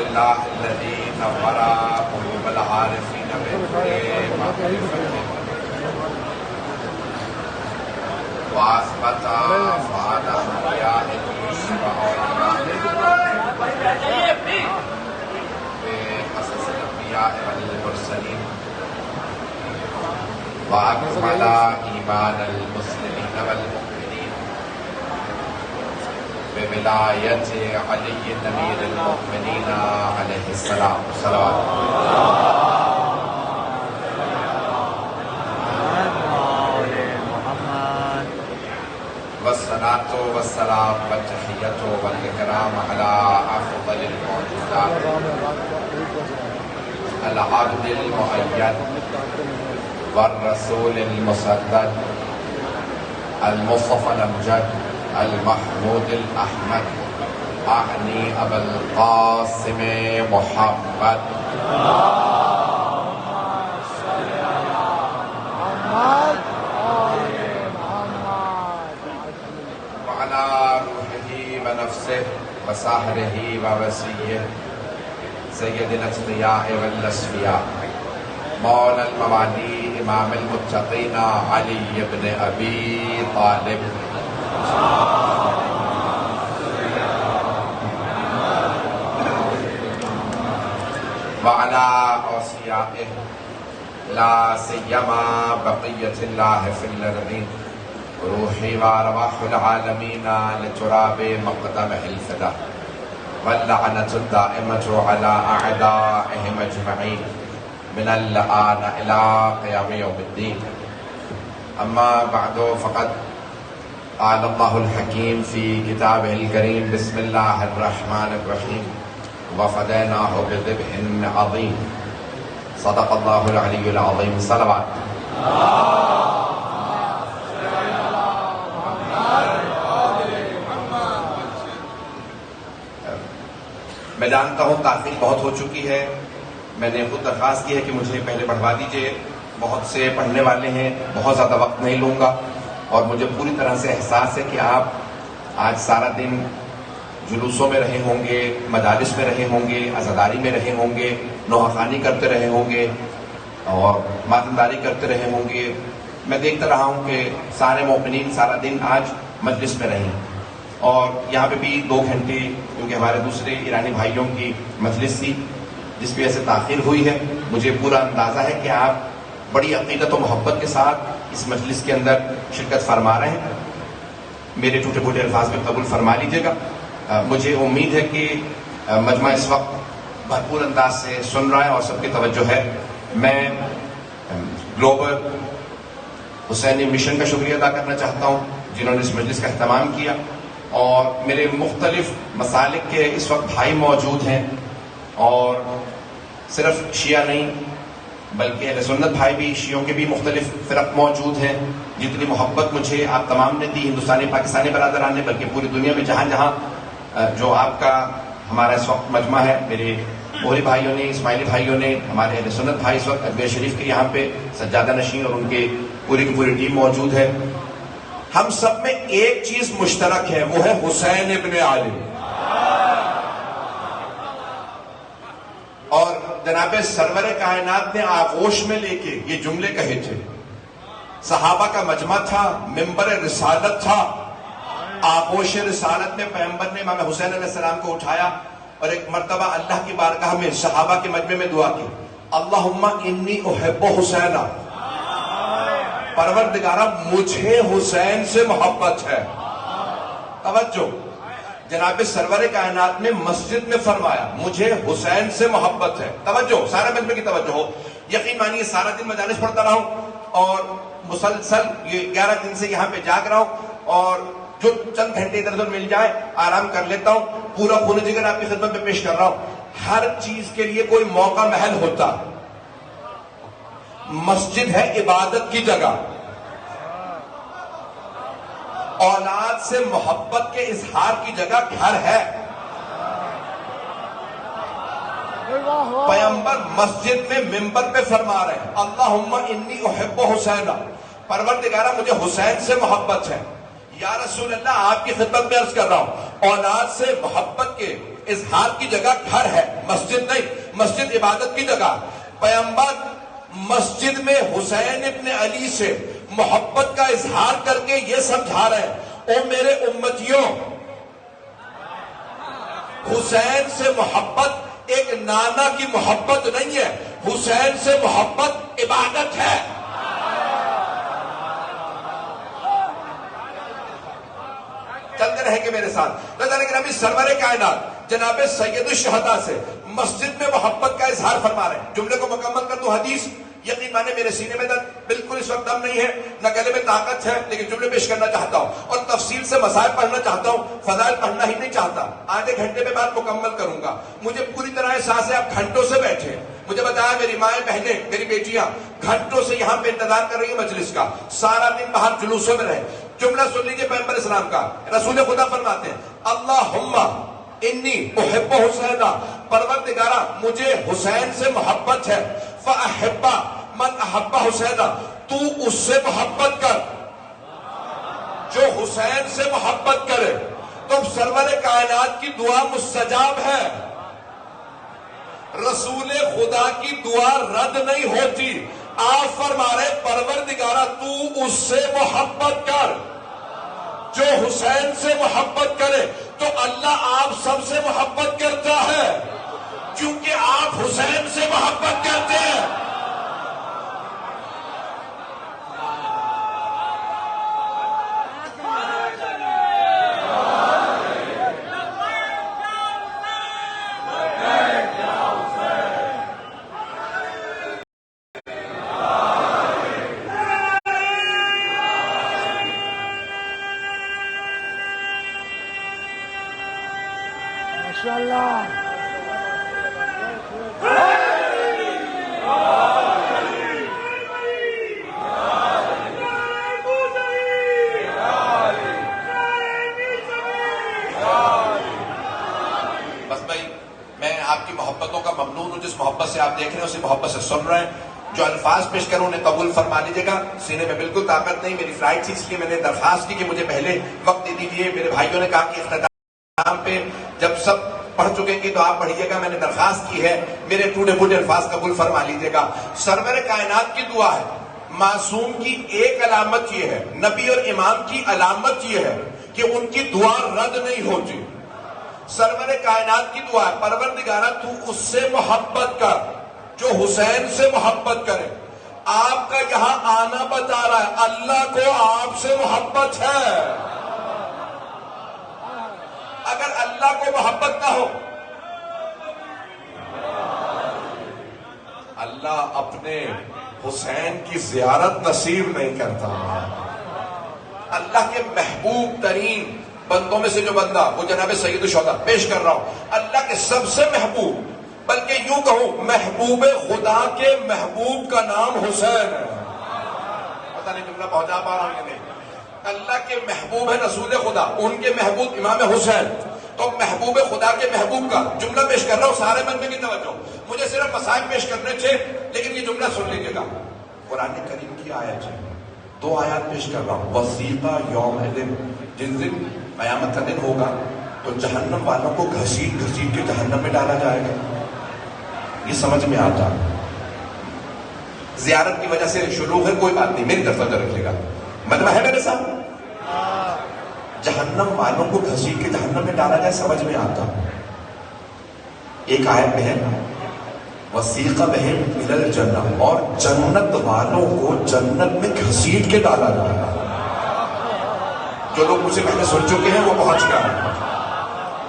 لله الذي نور قلوب العارفين بمعرفته وأثبت فؤاد أنبيائه وأوليائه بقصص الأنبياء والمرسلين وأكمل إيمان المسلمين والمؤمنين بولاية علي أمير المؤمنين عليه السلام صلوات والصلاة والسلام والتحية والإكرام على أفضل الموجودات العبد المؤيد والرسول المسدد المصطفى الأمجد المحمود الأحمد أعني أبا القاسم محمد وعلى روحه ونفسه وسهره ووسيه سيد الأتقياء والأسفياء مولا الموالي امام المتقين علي بن ابي طالب وعلى اوصيائه لا سيما بقية الله في الارضين روحي وارواح العالمين لتراب مقدمه الفداء واللعنة الدائمة على اعدائهم اجمعين من الآن إلى قيام يوم الدين أما بعد فقد قال الله الحكيم في كتابه الكريم بسم الله الرحمن الرحيم وفديناه بذبح عظيم صدق الله العلي العظيم صلوات میں جانتا ہوں تاخیر بہت ہو چکی ہے میں نے خود درخواست کی ہے کہ مجھے پہلے پڑھوا دیجئے بہت سے پڑھنے والے ہیں بہت زیادہ وقت نہیں لوں گا اور مجھے پوری طرح سے احساس ہے کہ آپ آج سارا دن جلوسوں میں رہے ہوں گے مجالس میں رہے ہوں گے عزاداری میں رہے ہوں گے نوحہ خوانی کرتے رہے ہوں گے اور ماتمداری کرتے رہے ہوں گے میں دیکھتا رہا ہوں کہ سارے مومنین سارا دن آج مجلس میں رہے اور یہاں پہ بھی 2 گھنٹے کیونکہ ہمارے دوسرے ایرانی بھائیوں کی مجلس تھی جس وجہ سے تاخیر ہوئی ہے مجھے پورا اندازہ ہے کہ آپ بڑی عقیدت و محبت کے ساتھ اس مجلس کے اندر شرکت فرما رہے ہیں میرے ٹوٹے پھوٹے الفاظ میں قبول فرما لیجیے گا مجھے امید ہے کہ مجمع اس وقت بھرپور انداز سے سن رہا ہے اور سب کی توجہ ہے میں گلوبل حسینی مشن کا شکریہ ادا کرنا چاہتا ہوں جنہوں نے اس مجلس کا اہتمام کیا اور میرے مختلف مسالک کے اس وقت بھائی موجود ہیں اور صرف شیعہ نہیں بلکہ اہل سنت بھائی بھی شیعوں کے بھی مختلف فرق موجود ہیں جتنی محبت مجھے آپ تمام نے دی ہندوستانی پاکستانی برادران نے بلکہ پوری دنیا میں جہاں جہاں جو آپ کا ہمارا اس وقت مجمع ہے میرے موہری بھائیوں نے اسماعیلی بھائیوں نے ہمارے اہل سنت بھائی اس وقت اجمیر شریف کے یہاں پہ سجادہ نشین اور ان کے پوری کی پوری ٹیم موجود ہے ہم سب میں ایک چیز مشترک ہے وہ ہے حسین ابن علی اور جناب سرور کائنات نے آغوش میں لے کے یہ جملے کہے تھے صحابہ کا مجمع تھا ممبر رسالت تھا آغوش رسالت میں پیغمبر نے امام حسین علیہ السلام کو اٹھایا اور ایک مرتبہ اللہ کی بارگاہ میں صحابہ کے مجمع میں دعا کی اللہم انی احب حسینہ پروردگارہ مجھے حسین سے محبت ہے توجہ جناب سرور کائنات نے مسجد میں فرمایا مجھے حسین سے محبت ہے توجہ سارے مجمع کی توجہ ہو یقین مانیے سارا دن مجالس پڑھتا رہا ہوں اور مسلسل یہ 11 دن سے یہاں پہ جاگ رہا ہوں اور جو چند گھنٹے ادھر ادھر مل جائے آرام کر لیتا ہوں پورا خون جگر آپ کی خدمت میں پیش کر رہا ہوں ہر چیز کے لیے کوئی موقع محل ہوتا مسجد ہے عبادت کی جگہ اولاد سے محبت کے اظہار کی جگہ گھر ہے پیغمبر مسجد میں منبر پہ فرما رہے ہیں اللہم انی احب حسینہ پروردگارہ مجھے حسین سے محبت ہے یا رسول اللہ آپ کی خدمت میں عرض کر رہا ہوں اولاد سے محبت کے اظہار کی جگہ گھر ہے، مسجد نہیں، مسجد عبادت کی جگہ۔ پیغمبر مسجد میں حسین ابن علی سے محبت کا اظہار کر کے یہ سمجھا رہے ہیں، او میرے امتیوں، حسین سے محبت ایک نانا کی محبت نہیں ہے، حسین سے محبت عبادت ہے۔ چلتے رہیں گے میرے ساتھ۔ نبی سرور کائنات جناب سید الشہداء سے مسجد میں محبت کا اظہار فرما رہے ہیں۔ جملے کو مکمل کر دوں، حدیث یقین مانے میرے سینے میں درد بالکل اس وقت دم نہیں ہے، نہ گلے میں طاقت ہے، لیکن جملے پیش کرنا چاہتا ہوں اور تفصیل سے مسائل پڑھنا چاہتا ہوں، فضائل پڑھنا ہی نہیں چاہتا۔ آدھے گھنٹے میں بات مکمل کروں گا۔ مجھے پوری طرح احساس ہے آپ گھنٹوں سے بیٹھے، مجھے بتایا میری مائیں بہنیں، میری بیٹیاں گھنٹوں سے یہاں پہ انتظار کر رہی ہیں مجلس کا، سارا دن باہر جلوسوں میں رہے۔ جملہ سن لیجئے پیغمبر اسلام کا، رسول خدا فرماتے ہیں، اللہم انی احب حسینہ، پروردگارہ مجھے حسین سے محبت ہے، فاحب من احب حسینہ، تو اس سے محبت کر جو حسین سے محبت کرے۔ تو سرور کائنات کی دعا مستجاب ہے، رسول خدا کی دعا رد نہیں ہوتی۔ آپ فرما رہے پروردگارہ تو اس سے محبت کر جو حسین سے محبت کرے، تو اللہ آپ سب سے محبت کرتا ہے کیونکہ آپ حسین سے محبت کرتے ہیں۔ جس محبت سے آپ دیکھ رہے ہیں اسی محبت سے سن رہے ہیں۔ جو الفاظ پیش کروں انہیں قبول فرما لیجیے گا، سینے میں بالکل طاقت نہیں، میری فلائٹ تھی اس لیے میں نے درخواست کی کہ مجھے پہلے وقت دے دیجیے۔ میرے بھائیوں نے کہا کہ اختتام پہ جب سب پڑھ چکیں گے تو آپ پڑھیے گا، میں نے درخواست کی ہے، میرے ٹوٹے پھوٹے الفاظ قبول فرما لیجیے گا۔ سرور کائنات کی دعا ہے، معصوم کی ایک علامت یہ ہے، نبی اور امام کی علامت یہ ہے کہ ان کی دعا رد نہیں ہوتی۔ سرور کائنات کی دعا ہے، پروردگارہ تو اس سے محبت کر جو حسین سے محبت کرے۔ آپ کا یہاں آنا بتا رہا ہے اللہ کو آپ سے محبت ہے۔ اگر اللہ کو محبت نہ ہو، اللہ اپنے حسین کی زیارت نصیب نہیں کرتا۔ اللہ کے محبوب ترین بندوں میں سے جو بندہ وہ جناب سید الشہداء پیش کر رہا ہوں، اللہ کے سب سے محبوب، بلکہ یوں کہوں محبوب خدا کے محبوب کا نام حسین ہے۔ پتہ نہیں جملہ پہنچا پا رہا ہوں کہ نہیں۔ اللہ کے محبوب ہے رسول خدا، ان کے محبوب امام حسین، تو محبوب خدا کے محبوب کا جملہ پیش کر رہا ہوں، سارے بندے کی توجہ، مجھے صرف مسائل پیش کرنے تھے لیکن یہ جملہ سن لیجیے گا۔ قرآن کریم کی آیت ہے، 2 آیات پیش کر رہا ہوں۔ وثیقہ یوم دن، جس دن قیامت کا دن ہوگا تو جہنم والوں کو گھسیٹ گھسیٹ کے جہنم میں ڈالا جائے گا، یہ سمجھ میں آتا۔ زیارت کی وجہ سے شروع ہے، کوئی بات نہیں، میری طرف سے رکھیے گا، مطلب ہے میرے ساتھ، جہنم والوں کو گھسیٹ کے جہنم میں ڈالا جائے سمجھ میں آتا۔ ایک آیت میں ہے وثیقہ بہم الی الجنہ، اور جنت والوں کو جنت میں گھسیٹ کے ڈالا جائے گا۔ جو لوگ مجھ سے پہلے سن چکے ہیں وہ پہنچ گئے،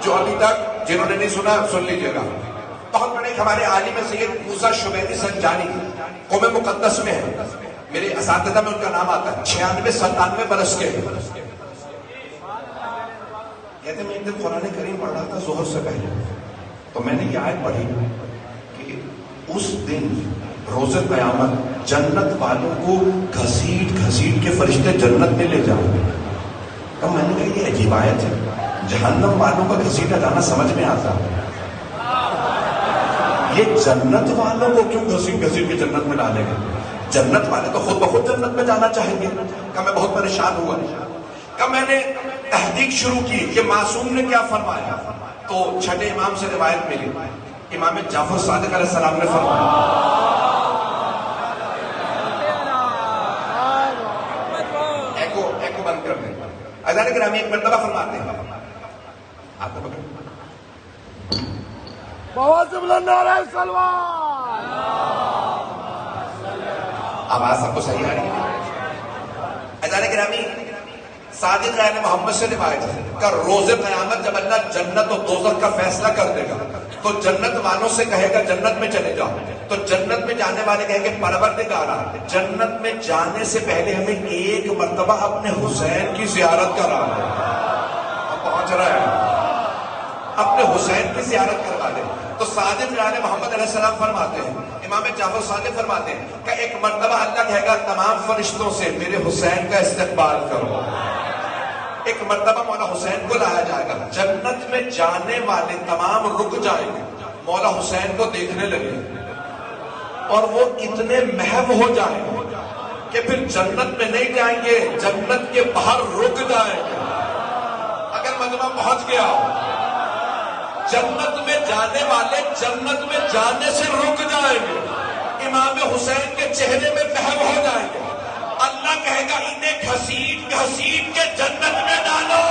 جو ابھی تک جنہوں نے نہیں سنا سن لیجیے گا۔ بہت بڑے ہمارے عالم سید موسیٰ شبیلی سنجانی قوم مقدس میں ہے، میرے اساتذہ میں ان کا نام آتا ہے، 96-97 برس کے۔ کہتے ہیں میں ایک دن قرآن کریم پڑھ رہا تھا ظہر سے پہلے، تو میں نے یہ آیت پڑھی کہ اس دن روز قیامت جنت والوں کو گھسیٹ گھسیٹ کے فرشتے جنت میں لے جائیں گے۔ تو میں نے کہا یہ عجیب آیت ہے، جہنم والوں کا گھسیٹا جانا سمجھ میں آتا، یہ جنت والوں کو کیوں گھسیٹ گھسیٹ کے جنت میں ڈالیں گے؟ جنت والے تو خود بخود جنت میں جانا چاہیں گے۔ کہ میں بہت پریشان ہوا، کہ میں نے تحقیق شروع کی کہ معصوم نے کیا فرمایا، تو چھٹے امام سے روایت ملی، امام جعفر صادق علیہ السلام نے فرمایا، ایکو بند کر دیں، عزیزان گرامی ایک مرتبہ فرماتے ہیں، آپ کو پکڑ بواسب نعرہ سلوان، آواز سب کو صحیح آ رہی ہے؟ عزیزان گرامی صادق علیہ محمد سے روایت ہے کہ روز قیامت جب اللہ جنت و دوزخ کا فیصلہ کر دے گا تو جنت والوں سے کہے گا جنت میں چلے جاؤ، تو جنت میں جانے والے کہیں گے پروردگارا جنت میں جانے سے پہلے ہمیں ایک مرتبہ اپنے حسین کی زیارت کرا دے، اب پہنچ رہا ہے، اپنے حسین کی زیارت کروا دے۔ تو صادق علیہ محمد علیہ السلام فرماتے ہیں، امام جعفر صادق فرماتے ہیں کہ ایک مرتبہ اللہ کہے گا تمام فرشتوں سے میرے حسین کا استقبال کرو، ایک مرتبہ مولا حسین کو لایا جائے گا، جنت میں جانے والے تمام رک جائیں گے، مولا حسین کو دیکھنے لگے اور وہ اتنے محو ہو جائیں گے کہ پھر جنت میں نہیں جائیں گے، جنت کے باہر رک جائیں گے۔ اگر مجمع پہنچ گیا جنت میں جانے والے جنت میں جانے سے رک جائیں گے، امام حسین کے چہرے میں محو ہو جائیں گے، اللہ کہے گا انہیں گھسیٹ گھسیٹ کے جنت میں ڈالو۔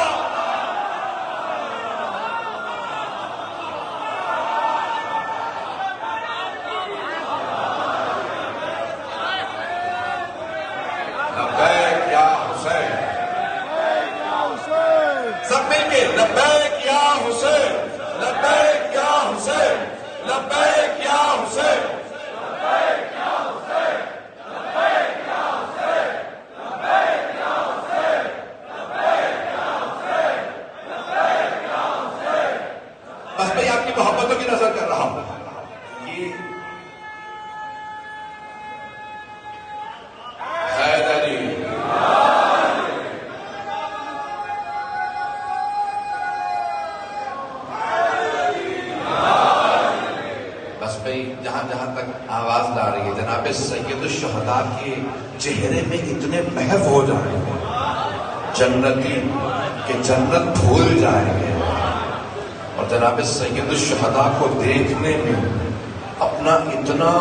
لبیک یا حسین، سب مل کے لبیک یا حسین، لبیک یا حسین، لبیک یا حسین، لبیک یا حسین، لبیک یا حسین، لبیک یا حسین، لبیک یا حسین، لبیک یا حسین۔ بس میں آپ کی محبتوں کی نظر کر رہا ہوں، یہ حیدری جہاں جہاں تک آواز لا رہی ہے جناب سید الشہداء کے چہرے میں اتنے محو ہو جائیں گے جنتی کہ جنت بھول جائیں گے، اور جناب سید الشہداء کو دیکھنے میں اپنا اتنا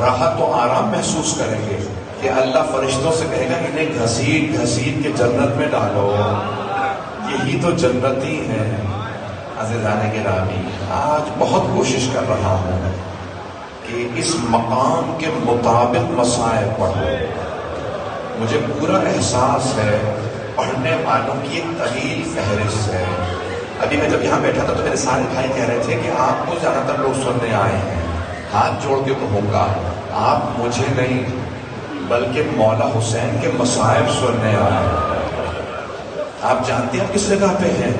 راحت و آرام محسوس کریں گے کہ اللہ فرشتوں سے کہے گا انہیں گھسیٹ گھسیٹ کے جنت میں ڈالو، یہی تو جنتی ہیں۔ عزیزان گرامی آج بہت کوشش کر رہا ہوں کہ اس مقام کے مطابق مسائل پڑھوں، مجھے پورا احساس ہے پڑھنے والوں کی ایک طویل فہرست ہے۔ ابھی میں جب یہاں بیٹھا تھا تو میرے سارے بھائی کہہ رہے تھے کہ آپ کو زیادہ تر لوگ سننے آئے ہیں، ہاتھ جوڑ کے کہوں گا آپ مجھے نہیں بلکہ مولا حسین کے مصائب سننے آئے ہیں۔ آپ جانتے ہیں آپ کس جگہ پہ ہیں؟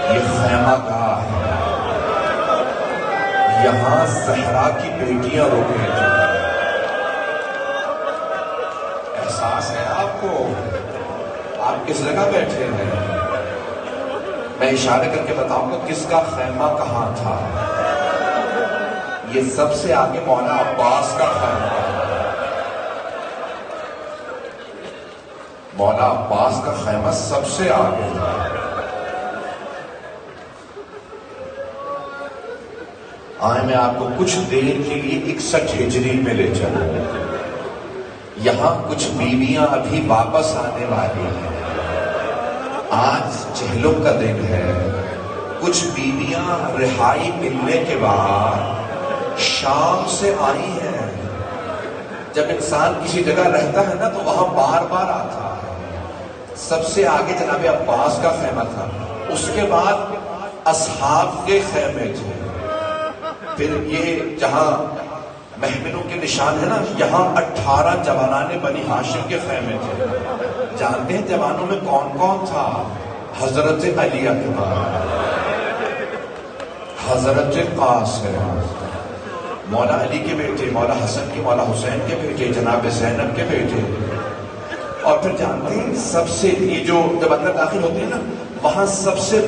یہ خیمہ گاہ ہے، یہاں زہرا کی بیٹیاں رکیں تھیں۔ احساس ہے آپ کو آپ کس جگہ بیٹھے ہیں؟ میں اشارے کر کے بتاؤں گا کس کا خیمہ کہاں تھا۔ یہ سب سے آگے مولا عباس کا خیمہ ہے، مولا عباس کا خیمہ سب سے آگے ہے۔ آئے میں آپ کو کچھ دیر کے لیے 61 ہجری میں لے چلوں، یہاں کچھ بیویاں ابھی واپس آنے والی ہیں، آج چہلوں کا دن ہے، کچھ بیویاں رہائی ملنے کے بعد شام سے آئی ہیں۔ جب انسان کسی جگہ رہتا ہے نا تو وہاں بار بار آتا ہے۔ سب سے آگے جناب عباس کا خیمہ تھا، اس کے بعد اصحاب کے خیمے تھے، پھر یہ جہاں محملوں کے نشان ہے نا یہاں 18 جوانان بنی ہاشم کے خیمے تھے۔ جانتے ہیں جوانوں میں کون کون تھا؟ حضرت علی اکبر، حضرت قاسم، مولا علی کے بیٹے، مولا حسن کے، مولا حسین کے بیٹے، جناب زینب کے بیٹے، اور پھر جانتے ہیں سب سے یہ جو جب اندر داخل ہوتے ہیں نا وہاں سب سے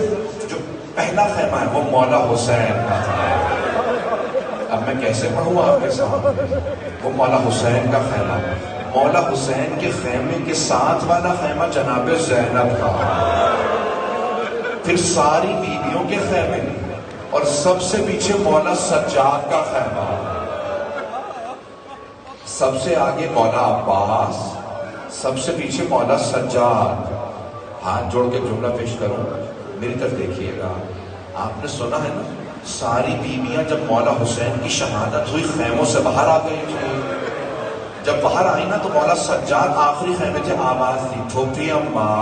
جو پہلا خیمہ ہے وہ مولا حسین کا تھا۔ اب میں کیسے پڑھوں آپ کے ساتھ؟ وہ مولا حسین کا خیمہ ہے۔ مولا حسین کے خیمے کے ساتھ والا خیمہ جناب زینب کا، پھر ساری بیویوں کے خیمے، اور سب سے پیچھے مولا سجاد کا خیمہ، سب سے آگے مولا عباس، سب سے پیچھے مولا سجاد۔ ہاتھ جوڑ کے جملہ پیش کروں، میری طرف دیکھیے گا۔ آپ نے سنا ہے نا، ساری بیویاں جب مولا حسین کی شہادت ہوئی خیموں سے باہر آ گئی تھی۔ جب باہر آئی نا تو مولا سجاد آخری خیمے سے آواز دی، پھوپھی اماں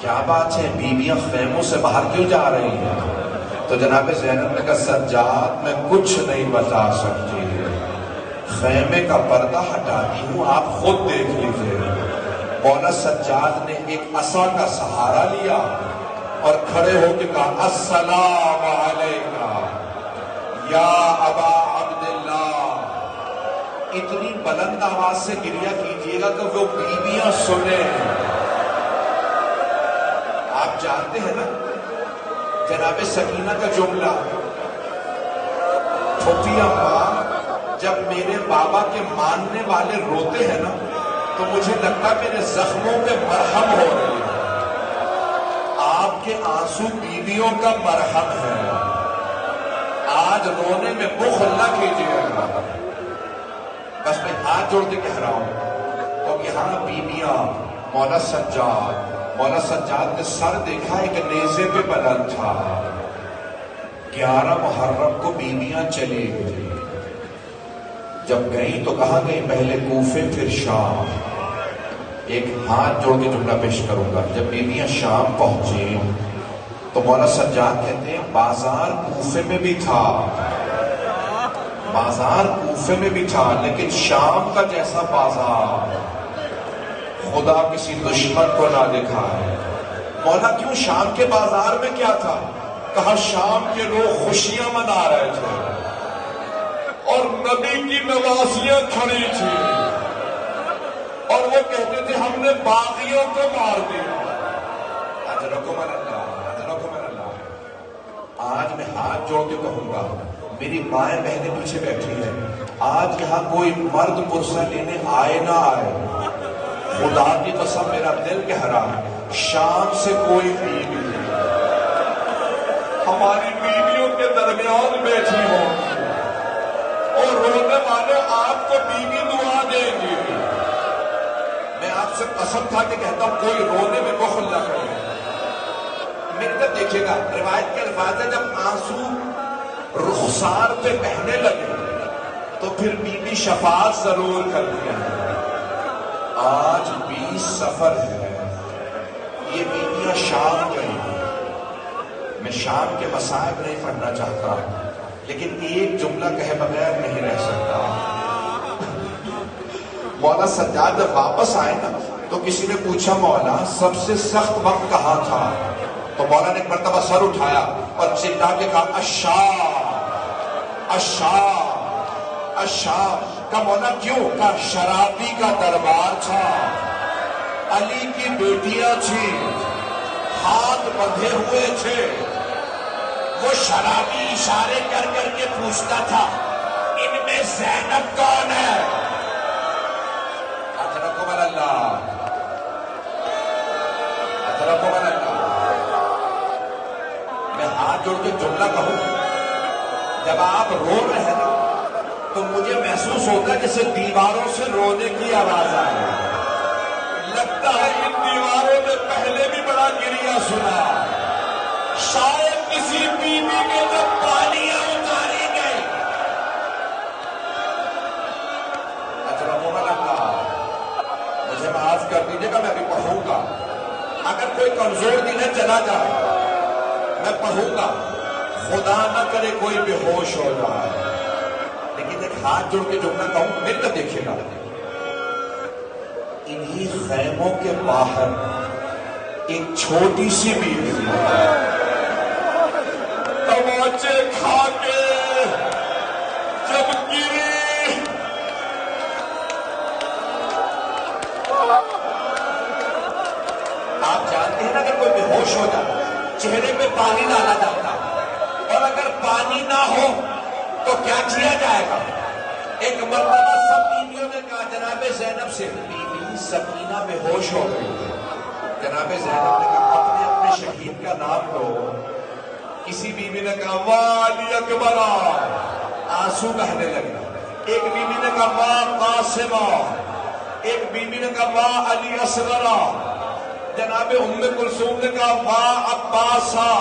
کیا بات ہے، بیویاں خیموں سے باہر کیوں جا رہی ہیں؟ تو جناب زینب نے کہا سجاد میں کچھ نہیں بتا سکتی، خیمے کا پردہ ہٹاتی ہوں، آپ خود دیکھ لیجئے۔ مولا سجاد نے ایک عصا کا سہارا لیا اور کھڑے ہو کے کہا السلام علیکہ یا ابا عبداللہ۔ اتنی بلند آواز سے گریہ کیجئے گا کہ وہ بیویاں سنیں۔ آپ جانتے ہیں نا جناب سکینہ کا جملہ، پھوپھی اماں جب میرے بابا کے ماننے والے روتے ہیں نا تو مجھے لگتا میرے زخموں پہ مرہم ہو رہی ہے۔ آپ کے آنسو بیویوں کا مرہم ہے، آج رونے میں بخل نہ کیجیے گا۔ بس میں ہاتھ جوڑ کے کہہ رہا ہوں، تو یہاں بیویاں مولا سجاد نے سر دیکھا ایک نیزے پہ بلند تھا۔ 11 محرم کو بیویاں چلی گئی، جب گئی تو کہاں گئی؟ پہلے کوفے پھر شام۔ ایک ہاتھ جوڑ کے جملہ پیش کروں گا، جب بیویاں شام پہنچی تو مولا سجاد کہتے ہیں بازار کوفے میں بھی تھا، بازار کوفے میں بھی تھا، لیکن شام کا جیسا بازار خدا کسی دشمن کو نہ دکھائے۔ مولا کیوں؟ شام کے بازار میں کیا تھا؟ کہا شام کے لوگ خوشیاں منا رہے تھے اور نبی کی نوازیاں کھڑی تھی، اور وہ کہتے تھے ہم نے باغیوں کو مار دیا۔ اجرکم اللہ، اجرکم اللہ۔ آج میں ہاتھ جوڑ کے کہوں گا، میری مائیں بہنیں پیچھے بیٹھی ہیں، آج یہاں کوئی مرد پرسہ لینے آئے نہ آئے، خدا کی قسم میرا دل کہہ رہا ہے شام سے کوئی بیوی ہماری بیویوں کے درمیان بیٹھی ہو اور رونے والے آپ کو بیوی دعا دیں گی، میں آپ سے قسم کھا کے کہتا ہوں کوئی رونے میں بخل نہ کرے۔ میری طرف دیکھیے گا، روایت کے الفاظ ہے جب آنسو رخسار پہ بہنے لگے تو پھر بیوی شفاعت ضرور کرتی ہے۔ آج 20 سفر ہے، یہ بیویاں شام گئی، میں شام کے مصائب نہیں پڑھنا چاہتا، لیکن ایک جملہ کہے بغیر نہیں رہ سکتا۔ مولا سجاد جب واپس آئے نا تو کسی نے پوچھا مولا سب سے سخت وقت کہاں تھا؟ تو مولا نے ایک مرتبہ سر اٹھایا اور چلا کے کہا الشام، الشام، الشام۔ کا مولا کیوں؟ کہا شرابی کا دربار تھا، علی کی بیٹیاں تھیں، ہاتھ بندھے ہوئے تھے، وہ شرابی اشارے کر کر کے پوچھتا تھا ان میں زینب کون ہے؟ اجرکم اللہ، اجرکم اللہ۔ میں ہاتھ جوڑ کے جملہ کہوں، جب آپ رو رہے ہیں نا تو مجھے محسوس ہوتا ہے جیسے دیواروں سے رونے کی آواز آئے، لگتا ہے ان دیواروں نے پہلے بھی بڑا گریہ سنا، شاید کسی بیوی کے جب پانیاں اتاری گئی۔ اجرکم اللہ، مجھے معاف کر دیجیے گا، میں بھی پڑھوں گا، اگر کوئی کمزور دل ہے چلا جائے، میں پڑھوں گا، خدا نہ کرے کوئی بے ہوش ہو جائے، لیکن ایک ہاتھ جوڑ کے جملہ کہوں، میرے تک دیکھیے گا، انہی خیموں کے باہر ایک چھوٹی سی بیوی تماچے کھا کے جب گری، آپ جانتے ہیں نا اگر کوئی بے ہوش ہو جاتا چہرے پہ پانی ڈالا جاتا، اور اگر پانی نہ ہو تو کیا کیا جائے گا؟ ایک مرتبہ سب بیویوں نے کہا جناب زینب سے، بیوی سکینہ بے ہوش ہو گئی تھی، جناب زینب نے کہا اپنے اپنے شہید کا نام لو۔ کسی بیوی نے کہا واہ علی اکبر، آنسو بہنے لگے۔ ایک بیوی نے کہا واہ قاسمہ، ایک بیوی نے کہا واہ علی اصغر، جناب ام کلثوم نے کہا واہ عباسہ،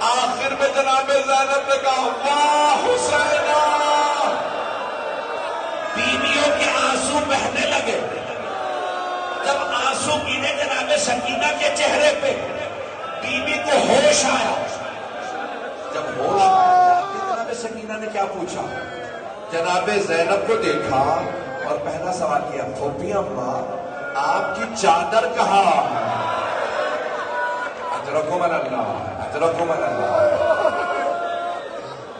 آخر میں جناب زینب نے کہا واہ حسینہ۔ بیویوں کے آنسو بہنے لگے۔ جب آنسو گرے جناب سکینہ کے چہرے پہ، بیوی کو ہوش آیا۔ جب ہوش آیا جناب سکینہ نے کیا پوچھا؟ جناب زینب کو دیکھا اور پہلا سوال کیا، پھوپھی اماں آپ کی چادر کہاں؟ اجرکم اللہ، اجرکم اللہ۔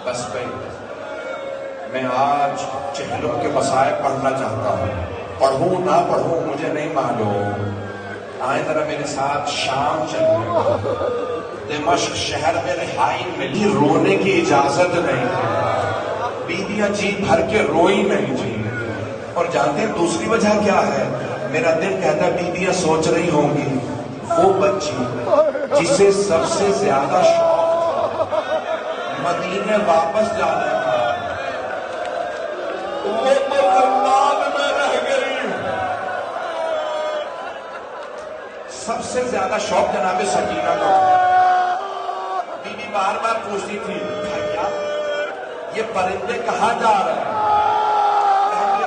بس بھائی میں آج چہلوں کے مسائب پڑھنا چاہتا ہوں، پڑھوں نہ پڑھوں مجھے نہیں معلوم۔ آئیں ذرا میرے ساتھ شام چلیں۔ دمشق شہر میں رہائی ملی، رونے کی اجازت نہیں تھی، بیویاں جی بھر کے روئی نہیں تھی۔ اور جانتے ہیں دوسری وجہ کیا ہے؟ میرا دل کہتا ہے بیویاں سوچ رہی ہوں گی وہ بچی جسے سب سے زیادہ شوق مدینے واپس جانے کا، وہ بغداد میں رہ گئی۔ سب سے زیادہ شوق جناب سکینہ کو، بیوی بار بار پوچھتی تھی بھیا یہ پرندے کہاں جا رہے ہیں؟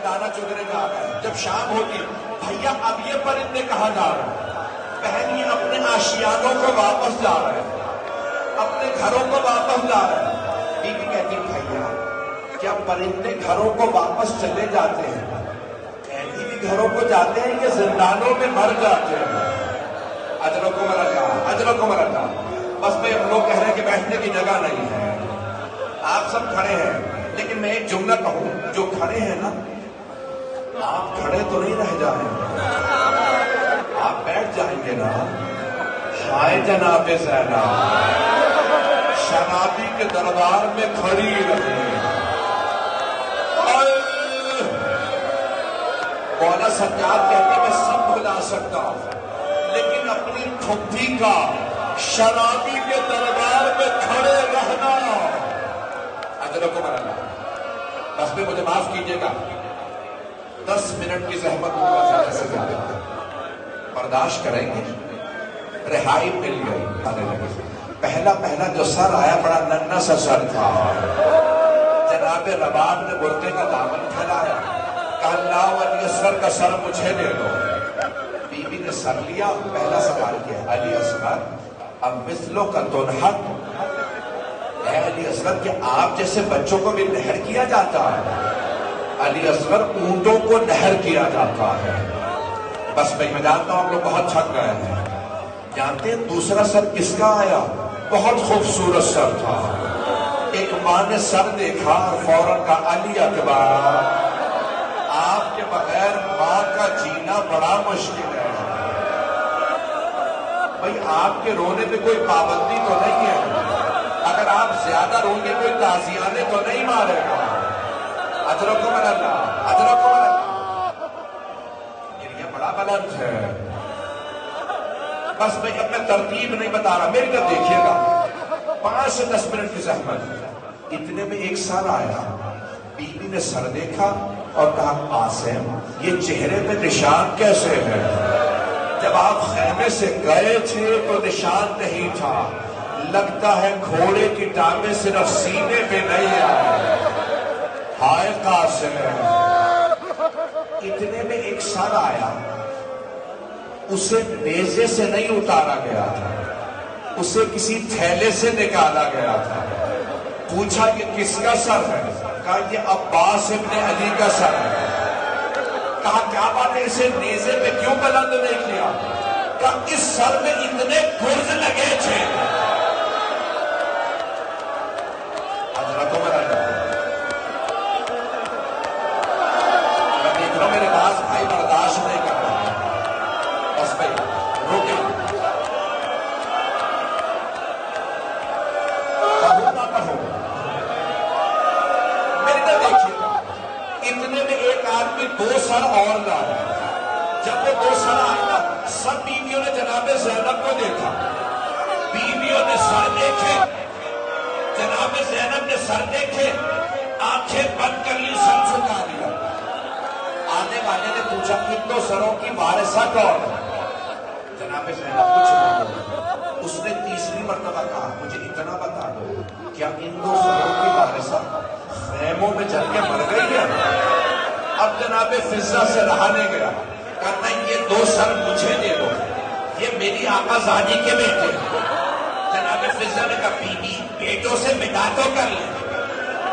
دانا چگنے جا رہے ہیں۔ جب شام ہوتی بھیا اب یہ پرندے کہاں جا رہے ہیں؟ بہن یہ اپنے آشیانوں کو واپس جا رہے ہیں، اپنے گھروں کو واپس جا رہے ہیں۔ بیوی کہتی بھیا کیا پرندے گھروں کو واپس چلے جاتے ہیں؟ کہتی بھی گھروں کو جاتے ہیں کہ زندانوں میں مر جاتے ہیں؟ اجرکم اللہ، اجرکم اللہ۔ بس میں ہم لوگ کہہ رہے ہیں کہ بیٹھنے کی جگہ نہیں ہے، آپ سب کھڑے ہیں، لیکن میں ایک جملہ کہوں، جو کھڑے ہیں نا آپ کھڑے تو نہیں رہ جائیں گے، آپ بیٹھ جائیں گے نا۔ ہائے جناب زینب شرابی کے دربار میں کھڑی رہی۔ مولا سجاد کہتے میں سب بھلا سکتا ہوں لیکن اپنی پھپھی کا شرابی کے دربار میں کھڑے رہنا۔ اجرکم اللہ۔ بس میں مجھے معاف کیجیے گا، 10 منٹ کی زحمت ہوگا زیادہ سے زیادہ، برداشت کریں گے۔ رہائی مل گئی، آنے لگے۔ پہلا جو سر آیا بڑا ننھا سا سر تھا۔ جناب رباب نے برقعے کا دامن پھیلایا، کہا اللہ علی اصغر کا سر مجھے دے دو۔ بیوی نے سر لیا، پہلا سوال کیا علی اصغر اب مثلوں کا تنحت، اے علی اصغر کہ آپ جیسے بچوں کو بھی نہر کیا جاتا ہے؟ علی اصغر اونٹوں کو نہر کیا جاتا ہے۔ بس میں جانتا ہوں آپ لوگ بہت تھک گئے ہیں۔ جانتے ہیں دوسرا سر کس کا آیا؟ بہت خوبصورت سر تھا۔ ایک ماں نے سر دیکھا اور فوراً کہا علی اکبر آپ کے بغیر ماں کا جینا بڑا مشکل ہے۔ بھئی آپ کے رونے پہ کوئی پابندی تو نہیں ہے، اگر آپ زیادہ روں گے کوئی تازیانے تو نہیں مارے گا۔ اجرکم اللہ، اجرکم اللہ۔ یہ بڑا بلند ہے۔ بس میں اب میں ترتیب نہیں بتا رہا، میری طرف دیکھیے گا۔ 5 سے 10 منٹ کی زحمت، اتنے میں ایک سر آیا۔ بیوی نے سر دیکھا اور کہا قاسم یہ چہرے پہ نشان کیسے ہے؟ جب آپ خیمے سے گئے تھے تو نشان نہیں تھا، لگتا ہے گھوڑے کی ٹانگیں صرف سینے پہ نہیں آئے۔ ہائے قاسم۔ اتنے میں ایک سر آیا، اسے نیزے سے نہیں اتارا گیا تھا، اسے کسی تھیلے سے نکالا گیا تھا۔ پوچھا یہ کس کا سر ہے؟ کہا یہ عباس ابن علی کا سر ہے۔ کہا کیا بات ہے اسے نیزے پہ کیوں بلند نہیں کیا؟ کہا اس سر میں اتنے گرز لگے تھے۔ حضرتوں میں میں دیکھ رہا ہوں میرے پاس بھائی برداشت نہیں کر رہے، بس بھائی روکے۔ میری طرف دیکھیے، اتنے میں ایک آدمی کوئی 2 سر اور لائے. جب وہ 2 سر آئے نا سب بیویوں نے جناب زینب کو دیکھا. بیویوں نے سر دیکھے, جناب زینب نے سر دیکھے, آنکھیں بند کر لی, سر جھکا لیا. آنے والے نے پوچھا ان 2 سروں کی وارثہ کون ہے؟ جناب زینب کچھ نہیں بولا. اس نے تیسری مرتبہ کہا مجھے اتنا بتا دو کیا ان 2 سروں کی وارثہ خیموں میں جل کے مر گئی ہے؟ اب جناب فضہ سے رہا نہیں گیا, کہنا یہ 2 سر مجھے دے دو, یہ میری آقا زادی کے بیٹے ہیں. جناب فضہ نے کہا بی بی بیٹوں سے مٹا تو کر لیں.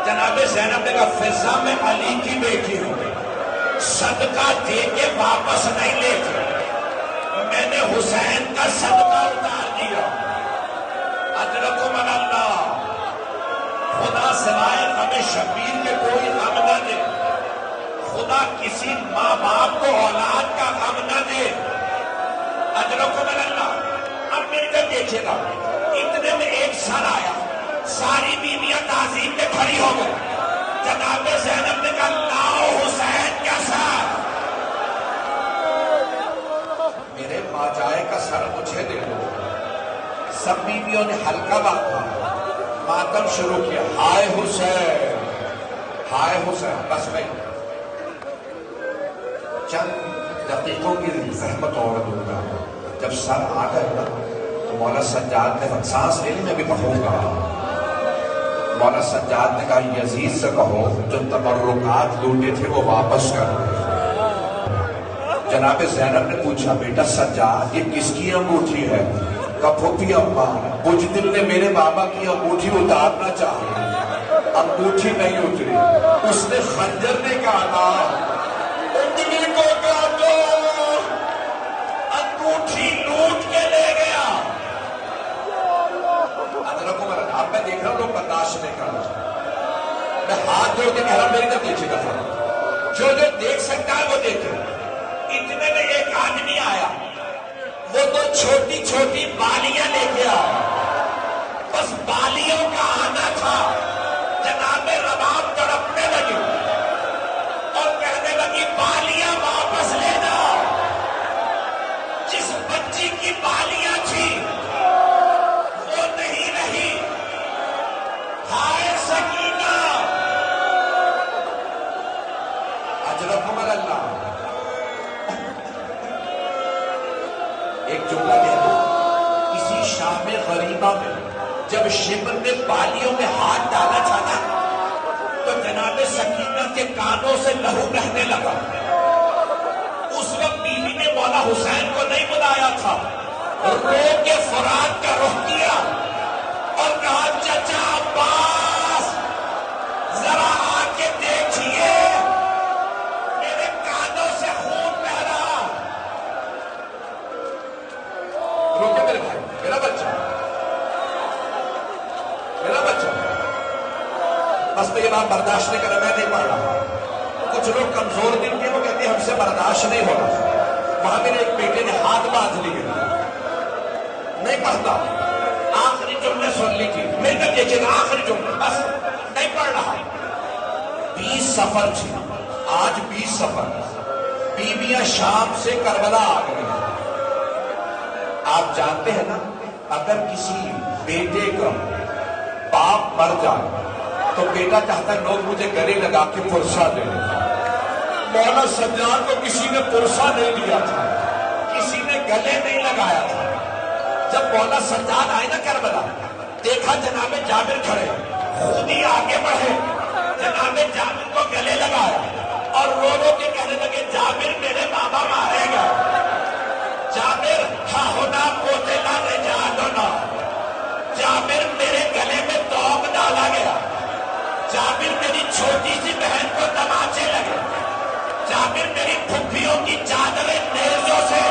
جناب زینب نے کہا فضہ میں علی کی بیٹی ہوں, صدقہ دے کے واپس نہیں لے کے, میں نے حسین کا صدقہ اتار دیا. اجرکم اللہ, خدا سوائے غم شبیر کے کوئی غم نہ دے. خدا کسی ماں باپ کو اولاد کا غم نہ دے. اجرکم اللہ. اب مل کر دیکھیے گا, اتنے میں ایک سر آیا, ساری بیویاں تعظیم میں کھڑی ہو گئی. جناب زینب نے کہا لاؤ حسین کا سر, میرے باجائے کا سر مجھے دے دو. سب بیویوں نے ہلکا باندھا, ماتم شروع کیا, ہائے حسین ہائے حسین. بس میں چند دقیقوں کی زحمت اور دوں گا. جب سر آ گئے نا تو مولا سجاد نے سانس لینے میں بھی پڑھوں گا. مولا سجاد نے کہا یزید سے کہو جو تبرکات لوٹے تھے وہ واپس کر دے. جناب زینب نے پوچھا بیٹا سجاد یہ کس کی انگوٹھی ہے؟ کہا پھوپھی اماں بجدل نے میرے بابا کی انگوٹھی اتارنا چاہی, انگوٹھی نہیں اتری. اس نے خنجر نے کہا انگلی کو کاٹو, انگوٹھی لوٹ کے لے گیا. اب میں دیکھ رہا ہوں لوگ برداشت نہیں کر رہا. میں ہاتھ جوڑ کے کہہ رہا ہوں میری طرف دیکھیے گا, جو دیکھ سکتا ہے وہ دیکھے. اتنے میں ایک آدمی آیا, وہ تو چھوٹی چھوٹی بالیاں لے کے آیا, بس بالیوں کا آنا تھا. جناب رباب تڑپنے لگی اور کہنے لگی بالیاں واپس لینا. جس بچی کی بالیاں تھی وہ نہیں رہی. ہائے سکینہ, اجرکم اللہ. ایک جملہ کہہ دو, کسی شام غریبہ میں جب شبر نے بالیوں میں ہاتھ ڈالا تھا نا تو جناب سکینہ کے کانوں سے لہو بہنے لگا. اس وقت بیوی نے مولا حسین کو نہیں بلایا تھا, رو کے فرات کا رخ کیا اور کہا چچا عباس ذرا آ کے دیکھیے میرے کانوں سے خون بہ رہا. روکے میرے بھائی, میرا بچہ بس میں یہ بات برداشت نہیں کر رہا, میں نہیں پڑھ رہا. کچھ لوگ کمزور دل کے وہ کہتے ہیں ہم سے برداشت نہیں ہوگا. وہاں میرے ایک بیٹے نے ہاتھ باندھ لیے, نہیں پڑھتا. آخری جملے سن لیجیے, میرے کو دیکھیے گا آخری جملے, بس نہیں پڑھ رہا. 20 سفر تھی, آج 20 سفر. بیویاں شام سے کربلا آ گئی. آپ جانتے ہیں نا اگر کسی بیٹے کا باپ مر جائے تو بیٹا چاہتا ہے لوگ مجھے گلے لگا کے پرسا دیں. مولا سجاد کو کسی نے پرسا نہیں دیا تھا, کسی نے گلے نہیں لگایا تھا. جب مولا سجاد آئے نا کربلا, دیکھا جناب جابر کھڑے, خود ہی آگے بڑھے, جناب جابر کو گلے لگایا اور رو رو کے کہنے لگے جابر میرے بابا مارے گا. جابر ہاں ہونا پوتے لا رجال ہونا. جابر میرے گلے میں توق ڈالا گیا. جابر میری چھوٹی سی بہن کو تماچے لگے. جابر میری پھپھیوں کی چادریں نیزوں سے.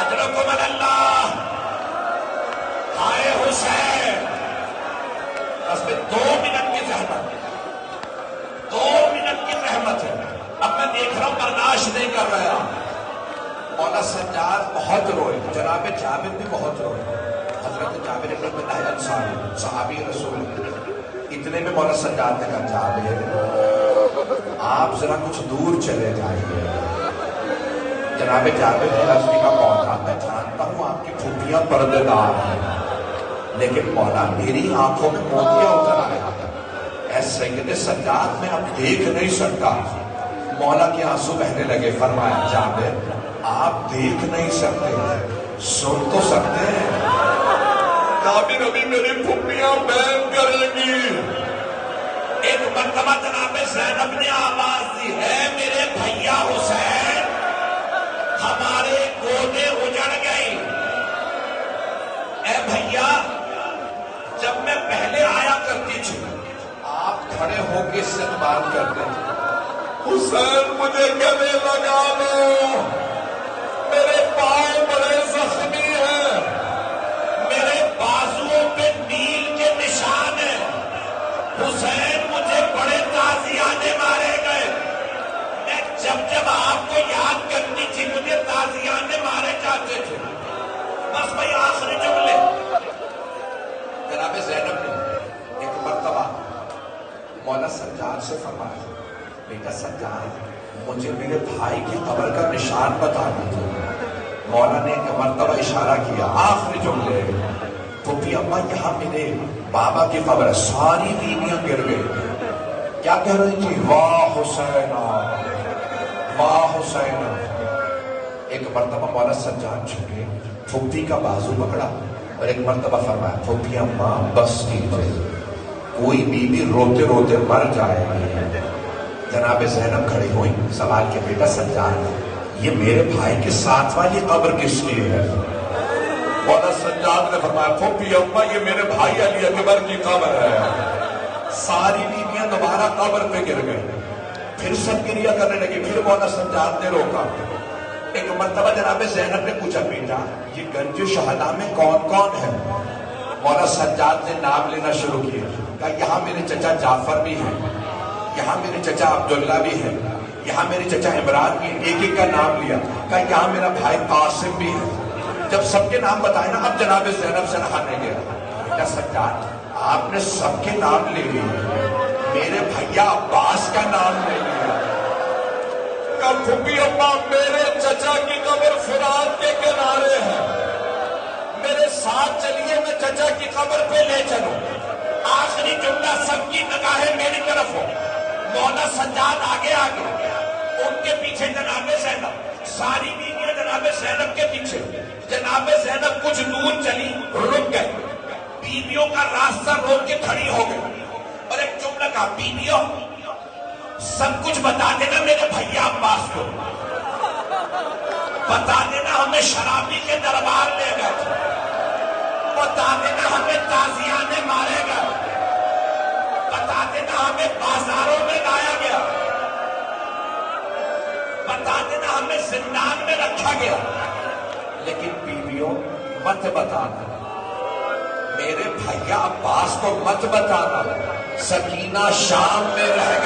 اجرکم اللہ. ہائے حسین. بس میں 2 منٹ کی زحمت, 2 منٹ کی زحمت ہے. اب میں دیکھ رہا ہوں برداشت نہیں کر رہا. مولا سجاد بہت روئے, جناب جابر بھی بہت روئے. حضرت جابر بن عبداللہ انصاری صحابی رسول. اتنے میں مولا سجاد نے کہا جابر آپ ذرا کچھ دور چلے جائیے. جناب جابر غزنی کا مولا، میں جانتا ہوں آپ کی پھوپھیاں پردے دار ہیں، لیکن مولا میری آنکھوں میں موتیاں اتر آیا. اے سید سجاد میں اب دیکھ نہیں سکتا. مولا کے آنسو بہنے لگے. فرمایا جابر آپ دیکھ نہیں سکتے، سن تو سکتے ہیں. جابر ابھی میری پھوپھیاں بین کرے گی. ایک مرتبہ جناب زینب نے آواز دی ہے میرے بھیا حسین ہمارے گودے اجڑ گئی. اے بھیا جب میں پہلے آیا کرتی تھی آپ کھڑے ہو کے استقبال کرتے تھے. حسین مجھے گلے لگا لو، میرے پاؤں بڑے زخمی ہیں، میرے بازوؤں پہ نیل کے نشان ہیں. حسین مجھے بڑے تازیانے مارے گئے. میں جب آپ کو یاد کرتی تھی مجھے تازیانے مارے جاتے تھے. بس بھائی آخری جملے. جناب زینب نے ایک مرتبہ مولا سجاد سے فرمایا بیٹا سجاد مجھے میرے بھائی کی قبر کا نشان بتا دیجیے. مولا نے ایک مرتبہ اشارہ کیا. آخری جملے پھوپھی اماں یہاں میرے بابا کی قبر ہے. ساری بیویاں گر گئی. کیا کہہ رہی تھی؟ واہ حسین واہ حسین. ایک مرتبہ مولا سجاد جھکے پھوپھی کا بازو پکڑا اور ایک مرتبہ فرمایا پھوپھی اماں بس کیجئے، کوئی بیوی روتے روتے مر جائے گی. جناب زینب کھڑی ہوئی. سوال کیا بیٹا سجاد یہ میرے بھائی کے ساتھ والی قبر کس لیے ہے؟ مولا سجاد نے فرمایا پھوپھی اماں یہ میرے بھائی علی اکبر کی قبر ہے. ساری بیویاں دوبارہ قبر پہ گر گئی. پھر سب گریہ کرنے لگی. پھر مولا سجاد نے روکا. ایک مرتبہ جناب زینب نے پوچھا بیٹا یہ گنج شہداء میں کون کون ہے؟ مولا سجاد نے نام لینا شروع کیا. کہا یہاں میرے چچا جعفر بھی ہیں، یہاں میرے چچا عبداللہ بھی ہیں، یہاں میرے چچا عمران بھی ہیں. ایک ایک کا نام لیا. کہا یہاں میرا بھائی قاسم بھی ہے. جب سب کے نام بتائے نا اب جناب زینب سے رہا نہیں گیا. بیٹا سجاد آپ نے سب کے نام لے لیے، میرے بھیا عباس کا نام لے لیا. کہا پھوپھی اماں میرے چچا کی قبر فرات کے کنارے ہے، میرے ساتھ چلیے میں چچا کی قبر پہ لے چلوں. آخری جملہ سب کی نگاہیں میری طرف ہو. مولا سجاد آگے آگے ان کے پیچھے جناب زینب. ساری بیویاں جناب زینب کے پیچھے. جناب زینب کچھ دور چلی رک گئی. بیویوں کا راستہ روک کے کھڑی ہو گئی اور ایک جملہ کہا بیویوں سب کچھ بتا دینا میرے بھیا عباس کو. بتا دینا ہمیں شرابی کے دربار لے گئے تھے. بتا دینا ہمیں تازیانے مارے گئے. بتا دینا ہمیں بازاروں میں لایا گیا. بتا دینا ہمیں زندان میں رکھا گیا. لیکن بیویوں مت بتانا، میرے بھیا عباس کو مت بتانا. سکینہ شام میں رہ